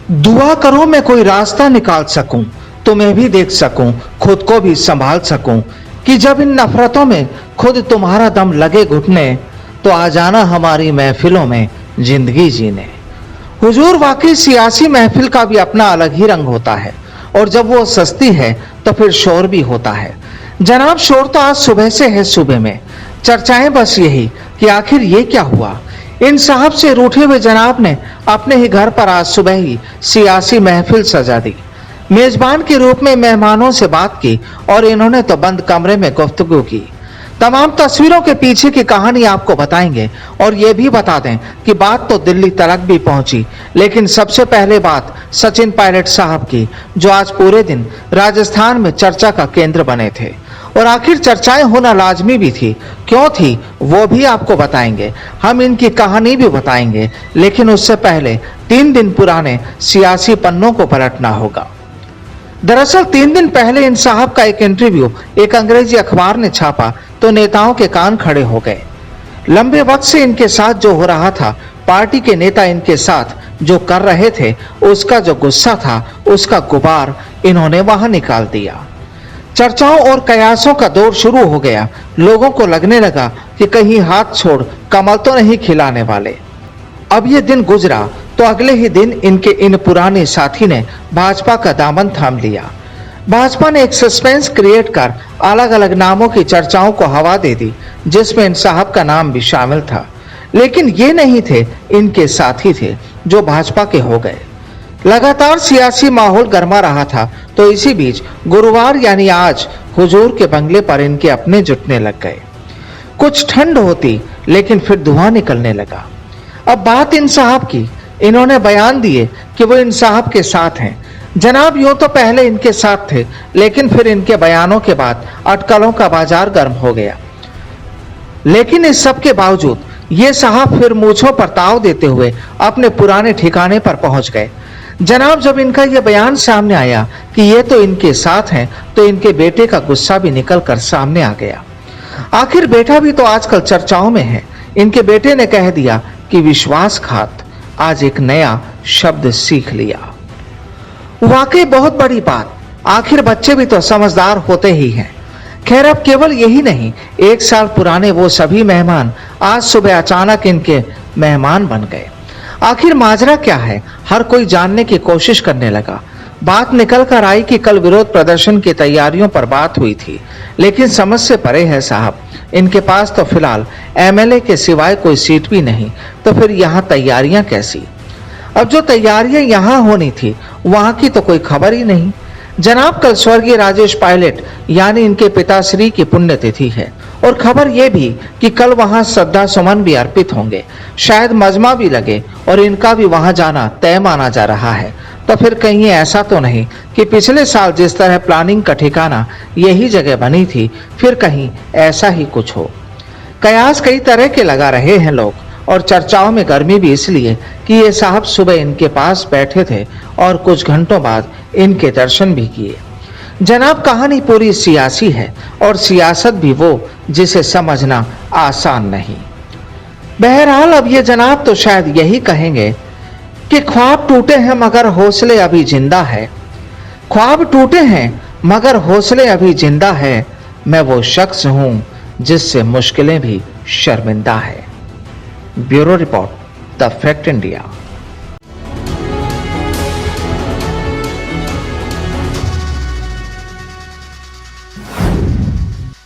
दुआ करो मैं कोई रास्ता निकाल सकूं, तुम्हें भी देख सकूं, खुद को भी संभाल सकूं, कि जब इन नफरतों में खुद तुम्हारा दम लगे घुटने, तो आ जाना हमारी महफिलों में जिंदगी जीने। हुजूर, वाकई सियासी महफिल का भी अपना अलग ही रंग होता है, और जब वो सस्ती है तो फिर शोर भी होता है। जनाब, शोर तो आज सुबह से है। सुबह में चर्चाएं बस यही कि आखिर ये क्या हुआ। इन साहब से रूठे हुए जनाब ने अपने ही घर पर आज सुबह ही सियासी महफिल सजा दी। मेजबान के रूप में मेहमानों से बात की और इन्होंने तो बंद कमरे में गुफ्तगू की। तमाम तस्वीरों के पीछे की कहानी आपको बताएंगे और ये भी बता दें कि बात तो दिल्ली तक भी पहुंची, लेकिन सबसे पहले बात सचिन पायलट साहब की, जो आज पूरे दिन राजस्थान में चर्चा का केंद्र बने थे। और आखिर चर्चाएं होना लाजमी भी थी, क्यों थी वो भी आपको बताएंगे। हम इनकी कहानी भी बताएंगे, लेकिन उससे पहले 3 दिन पुराने सियासी पन्नों को पलटना होगा। दरअसल 3 दिन पहले इन साहब का एक इंटरव्यू एक अंग्रेजी अखबार ने छापा तो नेताओं के कान खड़े हो गए। लंबे वक्त से इनके साथ जो हो रहा था, पार्टी के नेता इनके साथ जो कर रहे थे, उसका जो गुस्सा था, उसका गुबार इन्होंने वहां निकाल दिया। चर्चाओं और कयासों का दौर शुरू हो गया। लोगों को लगने लगा कि कहीं हाथ छोड़ कमल तो नहीं खिलाने वाले। अब ये दिन गुजरा तो अगले ही दिन इनके इन पुराने साथी ने भाजपा का दामन थाम लिया। भाजपा ने एक सस्पेंस क्रिएट कर अलग अलग नामों की चर्चाओं को हवा दे दी, जिसमें इन साहब का नाम भी शामिल था। लेकिन ये नहीं थे, इनके साथी थे जो भाजपा के हो गए। लगातार सियासी माहौल गर्मा रहा था, तो इसी बीच गुरुवार यानी आज हुजूर के बंगले पर इनके अपने जुटने लग गए। कुछ ठंड होती, लेकिन फिर धुआं निकलने लगा। अब बात इन साहब की। इन्होंने बयान दिए कि वो इन साहब के साथ हैं। जनाब, यूं तो पहले इनके साथ थे, लेकिन फिर इनके बयानों के बाद अटकलों का बाजार गर्म हो गया। लेकिन इस सब के बावजूद ये साहब फिर मूंछों पर ताव देते हुए अपने पुराने ठिकाने पर पहुंच गए। जनाब, जब इनका यह बयान सामने आया कि ये तो इनके साथ हैं, तो इनके बेटे का गुस्सा भी निकल कर सामने आ गया। आखिर बेटा भी तो आजकल चर्चाओं में है। इनके बेटे ने कह दिया कि विश्वासघात, आज एक नया शब्द सीख लिया। वाकई बहुत बड़ी बात। आखिर बच्चे भी तो समझदार होते ही हैं। खैर, अब केवल यही नहीं, 1 साल पुराने वो सभी मेहमान आज सुबह अचानक इनके मेहमान बन गए। आखिर माजरा क्या है, हर कोई जानने की कोशिश करने लगा। बात निकल कर आई कि कल विरोध प्रदर्शन की तैयारियों पर बात हुई थी, लेकिन समझ से परे है साहब। इनके पास तो फिलहाल एमएलए के सिवाय कोई सीट भी नहीं, तो फिर यहाँ तैयारियां कैसी। अब जो तैयारियां यहाँ होनी थी, वहां की तो कोई खबर ही नहीं। जनाब, कल स्वर्गीय राजेश पायलट यानी इनके पिताश्री की पुण्यतिथि है, और खबर यह भी कि कल वहां श्रद्धा सुमन भी अर्पित होंगे, शायद मजमा भी लगे, और इनका भी वहां जाना तय माना जा रहा है। तो फिर कहीं ऐसा तो नहीं कि पिछले साल जिस तरह प्लानिंग का ठिकाना यही जगह बनी थी, फिर कहीं ऐसा ही कुछ हो। कयास कई तरह के लगा रहे हैं लोग, और चर्चाओं में गर्मी भी इसलिए कि ये साहब सुबह इनके पास बैठे थे और कुछ घंटों बाद इनके दर्शन भी किए। जनाब, कहानी पूरी सियासी है, और सियासत भी वो जिसे समझना आसान नहीं। बहरहाल, अब ये जनाब तो शायद यही कहेंगे कि ख्वाब टूटे हैं मगर हौसले अभी जिंदा है। ख्वाब टूटे हैं मगर हौसले अभी जिंदा है। मैं वो शख्स हूं जिससे मुश्किलें भी शर्मिंदा है। Bureau report, the fact India.